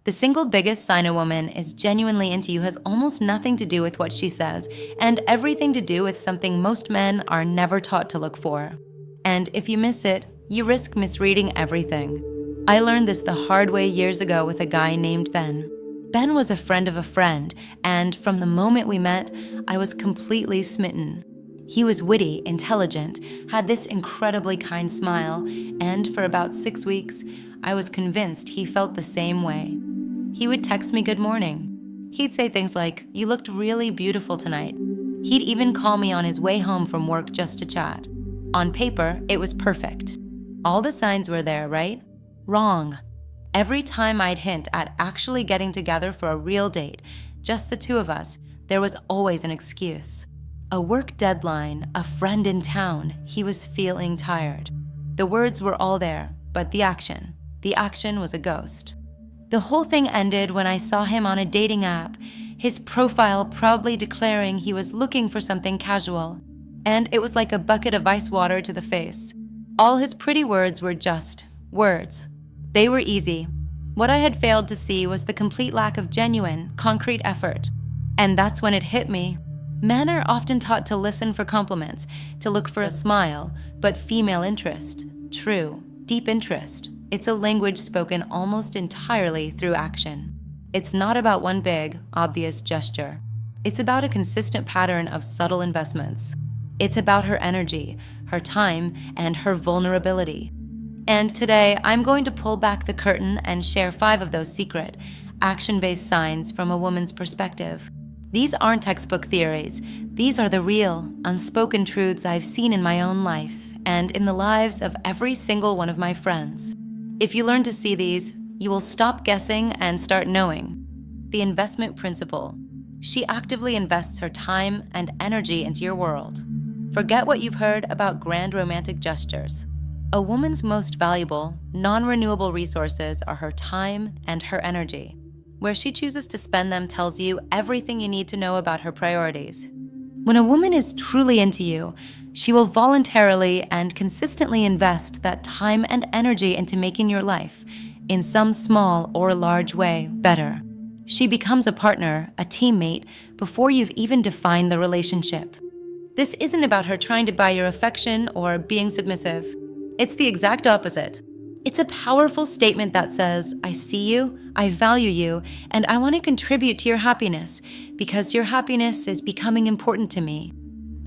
The single biggest sign a woman is genuinely into you has almost nothing to do with what she says, and everything to do with something most men are never taught to look for. And if you miss it, you risk misreading everything. I learned this the hard way years ago with a guy named Ben. Ben was a friend of a friend, and from the moment we met, I was completely smitten. He was witty, intelligent, had this incredibly kind smile, and for about 6 weeks, I was convinced he felt the same way. He would text me good morning. He'd say things like, "You looked really beautiful tonight." He'd even call me on his way home from work just to chat. On paper, it was perfect. All the signs were there, right? Wrong. Every time I'd hint at actually getting together for a real date, just the two of us, there was always an excuse. A work deadline, a friend in town, he was feeling tired. The words were all there, but the action was a ghost. The whole thing ended when I saw him on a dating app, his profile proudly declaring he was looking for something casual. And it was like a bucket of ice water to the face. All his pretty words were just words. They were easy. What I had failed to see was the complete lack of genuine, concrete effort. And that's when it hit me. Men are often taught to listen for compliments, to look for a smile, but female interest, true, deep interest, it's a language spoken almost entirely through action. It's not about one big, obvious gesture. It's about a consistent pattern of subtle investments. It's about her energy, her time, and her vulnerability. And today, I'm going to pull back the curtain and share 5 of those secret, action-based signs from a woman's perspective. These aren't textbook theories. These are the real, unspoken truths I've seen in my own life and in the lives of every single one of my friends. If you learn to see these, you will stop guessing and start knowing. The investment principle. She actively invests her time and energy into your world. Forget what you've heard about grand romantic gestures. A woman's most valuable, non-renewable resources are her time and her energy. Where she chooses to spend them tells you everything you need to know about her priorities. When a woman is truly into you, she will voluntarily and consistently invest that time and energy into making your life, in some small or large way, better. She becomes a partner, a teammate, before you've even defined the relationship. This isn't about her trying to buy your affection or being submissive. It's the exact opposite. It's a powerful statement that says, I see you, I value you, and I want to contribute to your happiness because your happiness is becoming important to me.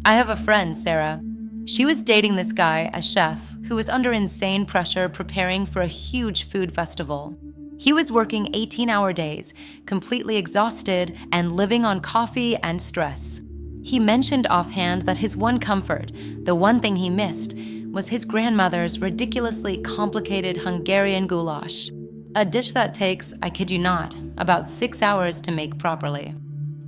I have a friend, Sarah. She was dating this guy, a chef, who was under insane pressure preparing for a huge food festival. He was working 18-hour days, completely exhausted and living on coffee and stress. He mentioned offhand that his one comfort, the one thing he missed, was his grandmother's ridiculously complicated Hungarian goulash, a dish that takes, I kid you not, about 6 hours to make properly.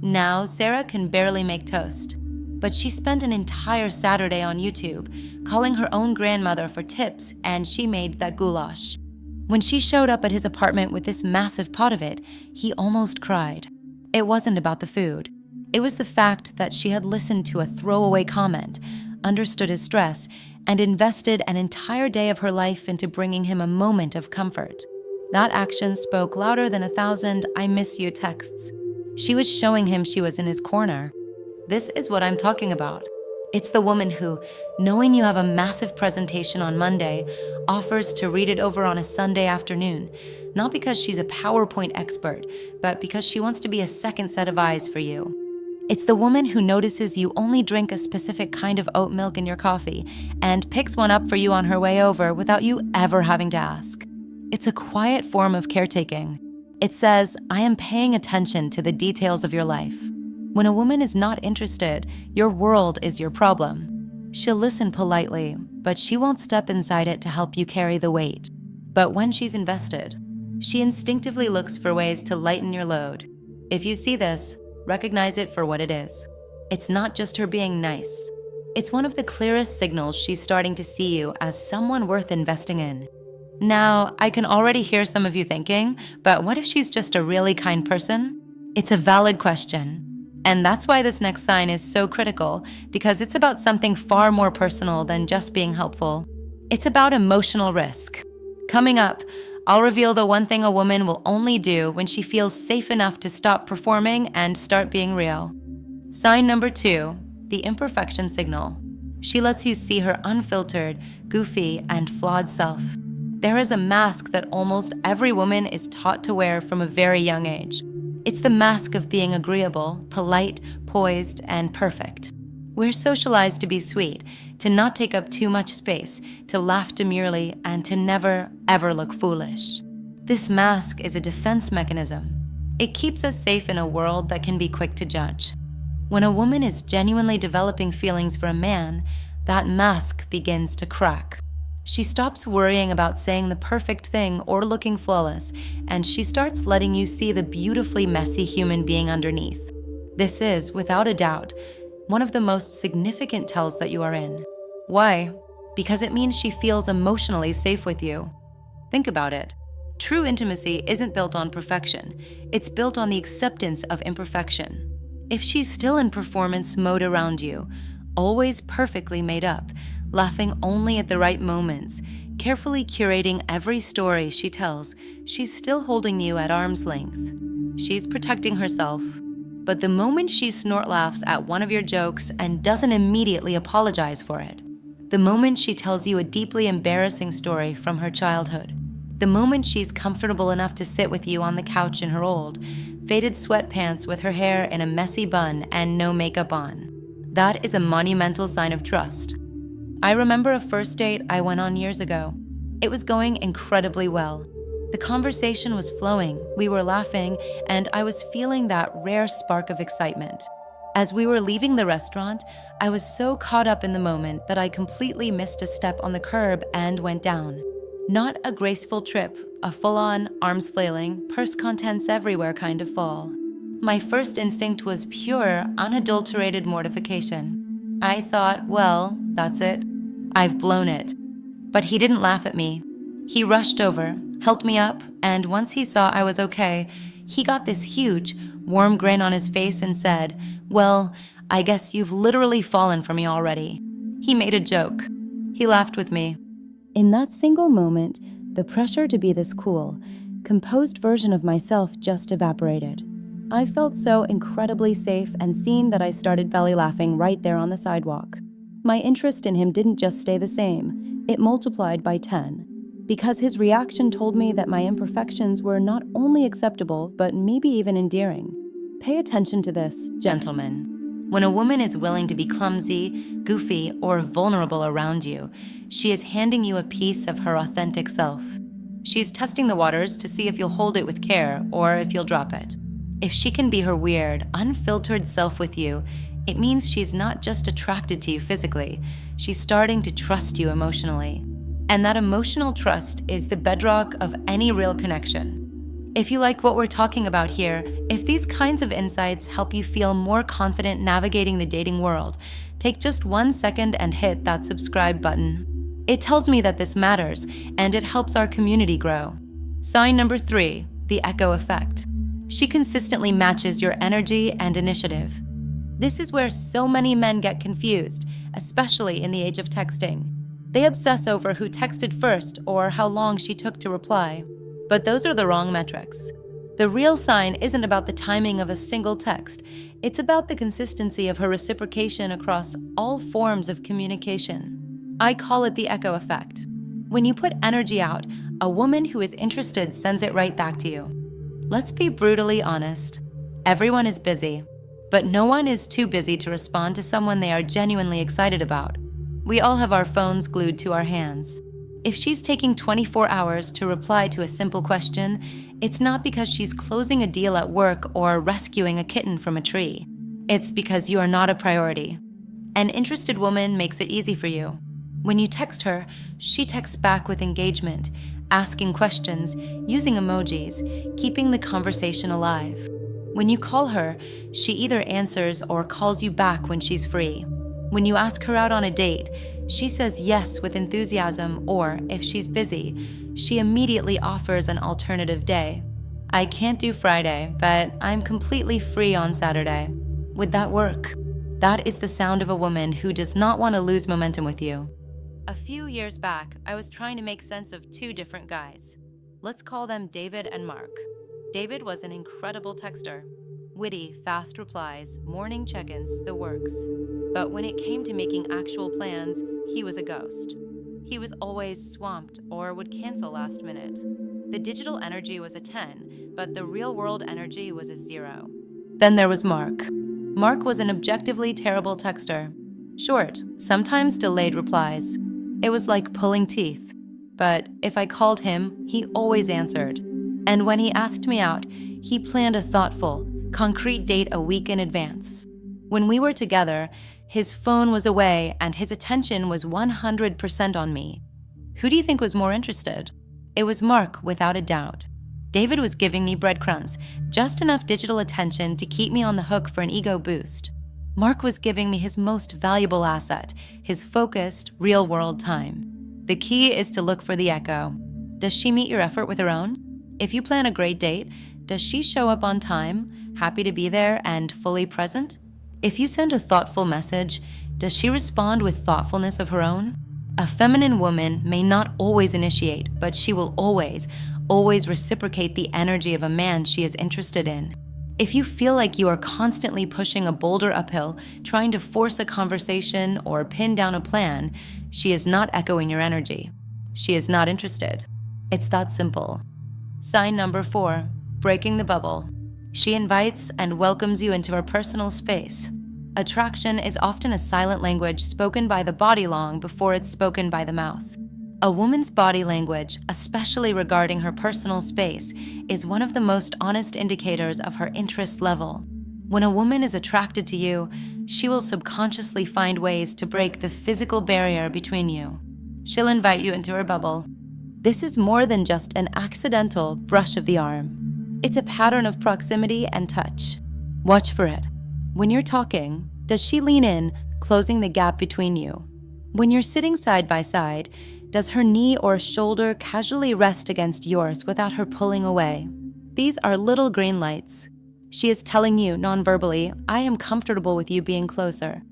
Now, Sarah can barely make toast, but she spent an entire Saturday on YouTube calling her own grandmother for tips, and she made that goulash. When she showed up at his apartment with this massive pot of it, he almost cried. It wasn't about the food. It was the fact that she had listened to a throwaway comment, understood his stress, and invested an entire day of her life into bringing him a moment of comfort. That action spoke louder than 1,000 "I miss you" texts. She was showing him she was in his corner. This is what I'm talking about. It's the woman who, knowing you have a massive presentation on Monday, offers to read it over on a Sunday afternoon, not because she's a PowerPoint expert, but because she wants to be a second set of eyes for you. It's the woman who notices you only drink a specific kind of oat milk in your coffee and picks one up for you on her way over without you ever having to ask. It's a quiet form of caretaking. It says, I am paying attention to the details of your life. When a woman is not interested, your world is your problem. She'll listen politely, but she won't step inside it to help you carry the weight. But when she's invested, she instinctively looks for ways to lighten your load. If you see this, recognize it for what it is. It's not just her being nice. It's one of the clearest signals she's starting to see you as someone worth investing in. Now, I can already hear some of you thinking, but what if she's just a really kind person? It's a valid question. And that's why this next sign is so critical, because it's about something far more personal than just being helpful. It's about emotional risk. Coming up, I'll reveal the one thing a woman will only do when she feels safe enough to stop performing and start being real. Sign number 2, the imperfection signal. She lets you see her unfiltered, goofy, and flawed self. There is a mask that almost every woman is taught to wear from a very young age. It's the mask of being agreeable, polite, poised, and perfect. We're socialized to be sweet, to not take up too much space, to laugh demurely, and to never, ever look foolish. This mask is a defense mechanism. It keeps us safe in a world that can be quick to judge. When a woman is genuinely developing feelings for a man, that mask begins to crack. She stops worrying about saying the perfect thing or looking flawless, and she starts letting you see the beautifully messy human being underneath. This is, without a doubt, one of the most significant tells that you are in. Why? Because it means she feels emotionally safe with you. Think about it. True intimacy isn't built on perfection. It's built on the acceptance of imperfection. If she's still in performance mode around you, always perfectly made up, laughing only at the right moments, carefully curating every story she tells, she's still holding you at arm's length. She's protecting herself. But the moment she snort laughs at one of your jokes and doesn't immediately apologize for it, the moment she tells you a deeply embarrassing story from her childhood, the moment she's comfortable enough to sit with you on the couch in her old, faded sweatpants with her hair in a messy bun and no makeup on, that is a monumental sign of trust. I remember a first date I went on years ago. It was going incredibly well. The conversation was flowing, we were laughing, and I was feeling that rare spark of excitement. As we were leaving the restaurant, I was so caught up in the moment that I completely missed a step on the curb and went down. Not a graceful trip, a full-on, arms flailing, purse contents everywhere kind of fall. My first instinct was pure, unadulterated mortification. I thought, well, that's it. I've blown it. But he didn't laugh at me. He rushed over, helped me up, and once he saw I was okay, he got this huge, warm grin on his face and said, "Well, I guess you've literally fallen for me already." He made a joke. He laughed with me. In that single moment, the pressure to be this cool, composed version of myself just evaporated. I felt so incredibly safe and seen that I started belly laughing right there on the sidewalk. My interest in him didn't just stay the same, it multiplied by 10. Because his reaction told me that my imperfections were not only acceptable, but maybe even endearing. Pay attention to this, gentlemen. When a woman is willing to be clumsy, goofy, or vulnerable around you, she is handing you a piece of her authentic self. She's testing the waters to see if you'll hold it with care or if you'll drop it. If she can be her weird, unfiltered self with you, it means she's not just attracted to you physically, she's starting to trust you emotionally. And that emotional trust is the bedrock of any real connection. If you like what we're talking about here, if these kinds of insights help you feel more confident navigating the dating world, take just 1 second and hit that subscribe button. It tells me that this matters, and it helps our community grow. Sign number 3, the echo effect. She consistently matches your energy and initiative. This is where so many men get confused, especially in the age of texting. They obsess over who texted first or how long she took to reply. But those are the wrong metrics. The real sign isn't about the timing of a single text. It's about the consistency of her reciprocation across all forms of communication. I call it the echo effect. When you put energy out, a woman who is interested sends it right back to you. Let's be brutally honest. Everyone is busy, but no one is too busy to respond to someone they are genuinely excited about. We all have our phones glued to our hands. If she's taking 24 hours to reply to a simple question, it's not because she's closing a deal at work or rescuing a kitten from a tree. It's because you are not a priority. An interested woman makes it easy for you. When you text her, she texts back with engagement, asking questions, using emojis, keeping the conversation alive. When you call her, she either answers or calls you back when she's free. When you ask her out on a date, she says yes with enthusiasm, or if she's busy, she immediately offers an alternative day. I can't do Friday, but I'm completely free on Saturday. Would that work? That is the sound of a woman who does not want to lose momentum with you. A few years back, I was trying to make sense of 2 different guys. Let's call them David and Mark. David was an incredible texter. Witty, fast replies, morning check-ins, the works. But when it came to making actual plans, he was a ghost. He was always swamped or would cancel last minute. The digital energy was a 10, but the real-world energy was a 0. Then there was Mark. Mark was an objectively terrible texter. Short, sometimes delayed replies. It was like pulling teeth. But if I called him, he always answered. And when he asked me out, he planned a thoughtful, concrete date a week in advance. When we were together, his phone was away and his attention was 100% on me. Who do you think was more interested? It was Mark, without a doubt. David was giving me breadcrumbs, just enough digital attention to keep me on the hook for an ego boost. Mark was giving me his most valuable asset, his focused, real-world time. The key is to look for the echo. Does she meet your effort with her own? If you plan a great date, does she show up on time, happy to be there, and fully present? If you send a thoughtful message, does she respond with thoughtfulness of her own? A feminine woman may not always initiate, but she will always reciprocate the energy of a man she is interested in. If you feel like you are constantly pushing a boulder uphill, trying to force a conversation or pin down a plan, she is not echoing your energy. She is not interested. It's that simple. Sign number 4, breaking the bubble. She invites and welcomes you into her personal space. Attraction is often a silent language spoken by the body long before it's spoken by the mouth. A woman's body language, especially regarding her personal space, is one of the most honest indicators of her interest level. When a woman is attracted to you, she will subconsciously find ways to break the physical barrier between you. She'll invite you into her bubble. This is more than just an accidental brush of the arm. It's a pattern of proximity and touch. Watch for it. When you're talking, does she lean in, closing the gap between you? When you're sitting side by side, does her knee or shoulder casually rest against yours without her pulling away? These are little green lights. She is telling you non-verbally, I am comfortable with you being closer.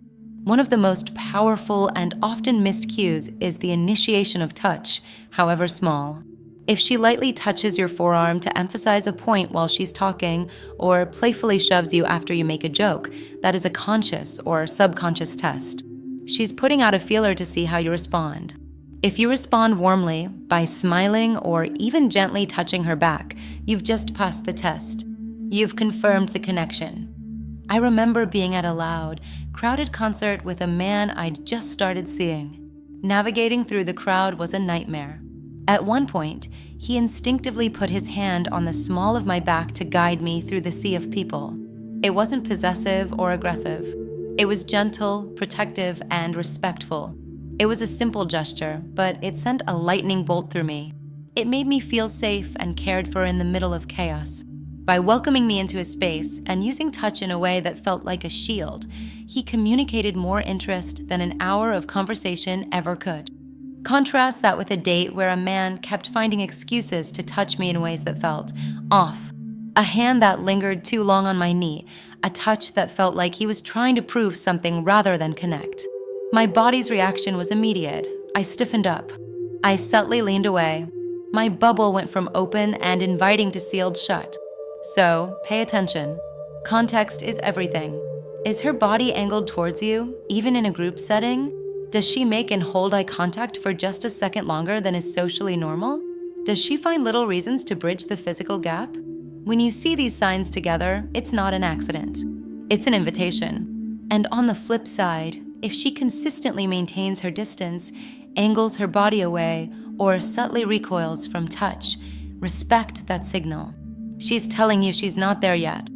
One of the most powerful and often missed cues is the initiation of touch, however small. If she lightly touches your forearm to emphasize a point while she's talking, or playfully shoves you after you make a joke, that is a conscious or subconscious test. She's putting out a feeler to see how you respond. If you respond warmly, by smiling or even gently touching her back, you've just passed the test. You've confirmed the connection. I remember being at a loud, crowded concert with a man I'd just started seeing. Navigating through the crowd was a nightmare. At one point, he instinctively put his hand on the small of my back to guide me through the sea of people. It wasn't possessive or aggressive. It was gentle, protective, and respectful. It was a simple gesture, but it sent a lightning bolt through me. It made me feel safe and cared for in the middle of chaos. By welcoming me into his space and using touch in a way that felt like a shield, he communicated more interest than an hour of conversation ever could. Contrast that with a date where a man kept finding excuses to touch me in ways that felt off. A hand that lingered too long on my knee, a touch that felt like he was trying to prove something rather than connect. My body's reaction was immediate. I stiffened up. I subtly leaned away. My bubble went from open and inviting to sealed shut. So, pay attention. Context is everything. Is her body angled towards you, even in a group setting? Does she make and hold eye contact for just a second longer than is socially normal? Does she find little reasons to bridge the physical gap? When you see these signs together, it's not an accident. It's an invitation. And on the flip side, if she consistently maintains her distance, angles her body away, or subtly recoils from touch, respect that signal. She's telling you she's not there yet.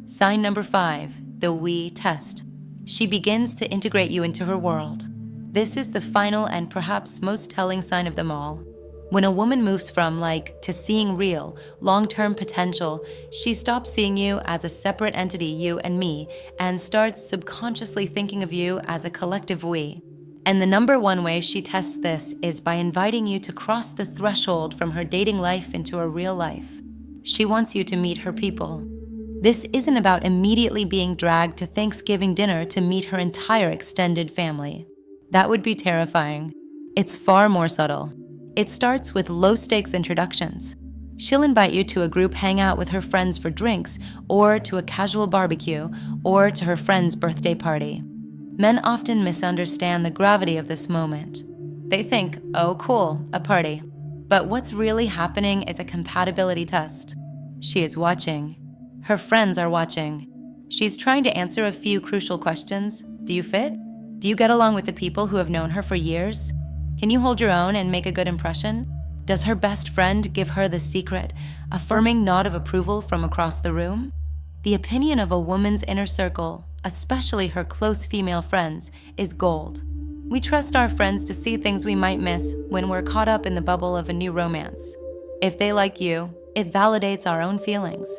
Sign number 5, the we test. She begins to integrate you into her world. This is the final and perhaps most telling sign of them all. When a woman moves from to seeing real, long-term potential, she stops seeing you as a separate entity, you and me, and starts subconsciously thinking of you as a collective we. And the number one way she tests this is by inviting you to cross the threshold from her dating life into her real life. She wants you to meet her people. This isn't about immediately being dragged to Thanksgiving dinner to meet her entire extended family. That would be terrifying. It's far more subtle. It starts with low-stakes introductions. She'll invite you to a group hangout with her friends for drinks, or to a casual barbecue, or to her friend's birthday party. Men often misunderstand the gravity of this moment. They think, oh cool, a party. But what's really happening is a compatibility test. She is watching. Her friends are watching. She's trying to answer a few crucial questions. Do you fit? Do you get along with the people who have known her for years? Can you hold your own and make a good impression? Does her best friend give her the secret, affirming nod of approval from across the room? The opinion of a woman's inner circle, especially her close female friends, is gold. We trust our friends to see things we might miss when we're caught up in the bubble of a new romance. If they like you, it validates our own feelings.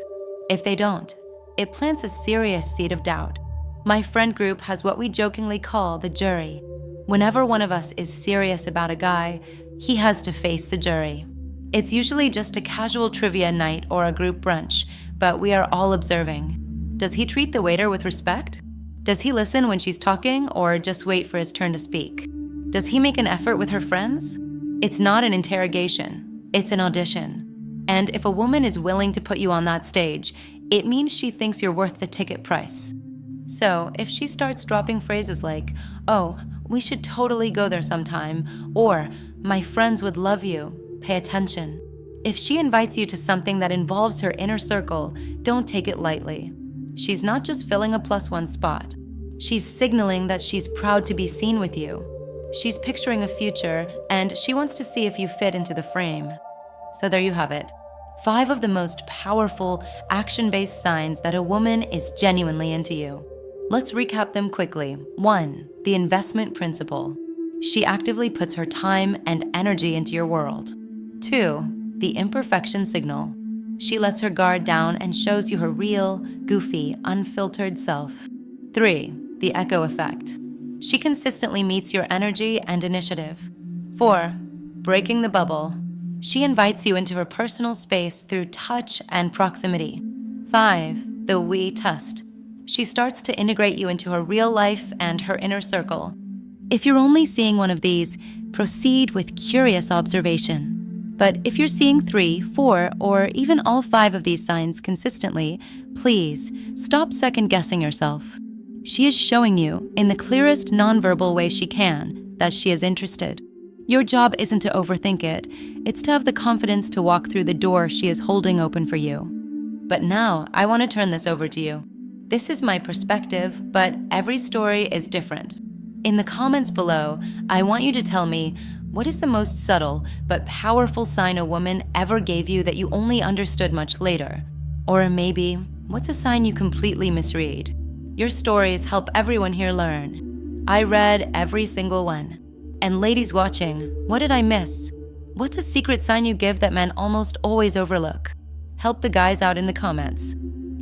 If they don't, it plants a serious seed of doubt. My friend group has what we jokingly call the jury. Whenever one of us is serious about a guy, he has to face the jury. It's usually just a casual trivia night or a group brunch, but we are all observing. Does he treat the waiter with respect? Does he listen when she's talking or just wait for his turn to speak? Does he make an effort with her friends? It's not an interrogation, it's an audition. And if a woman is willing to put you on that stage, it means she thinks you're worth the ticket price. So if she starts dropping phrases like, oh, we should totally go there sometime, or my friends would love you, pay attention. If she invites you to something that involves her inner circle, don't take it lightly. She's not just filling a +1 spot. She's signaling that she's proud to be seen with you. She's picturing a future, and she wants to see if you fit into the frame. So there you have it. 5 of the most powerful, action-based signs that a woman is genuinely into you. Let's recap them quickly. 1. The investment principle. She actively puts her time and energy into your world. 2. The imperfection signal. She lets her guard down and shows you her real, goofy, unfiltered self. 3. The echo effect. She consistently meets your energy and initiative. 4. Breaking the bubble. She invites you into her personal space through touch and proximity. 5. The we test. She starts to integrate you into her real life and her inner circle. If you're only seeing one of these, proceed with curious observation. But if you're seeing 3, 4, or even all 5 of these signs consistently, please stop second-guessing yourself. She is showing you, in the clearest nonverbal way she can, that she is interested. Your job isn't to overthink it, it's to have the confidence to walk through the door she is holding open for you. But now, I want to turn this over to you. This is my perspective, but every story is different. In the comments below, I want you to tell me, what is the most subtle but powerful sign a woman ever gave you that you only understood much later? Or maybe, what's a sign you completely misread? Your stories help everyone here learn. I read every single one. And ladies watching, what did I miss? What's a secret sign you give that men almost always overlook? Help the guys out in the comments.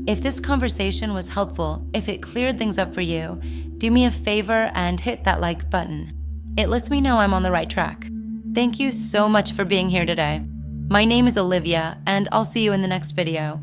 If this conversation was helpful, if it cleared things up for you, do me a favor and hit that like button. It lets me know I'm on the right track. Thank you so much for being here today. My name is Olivia, and I'll see you in the next video.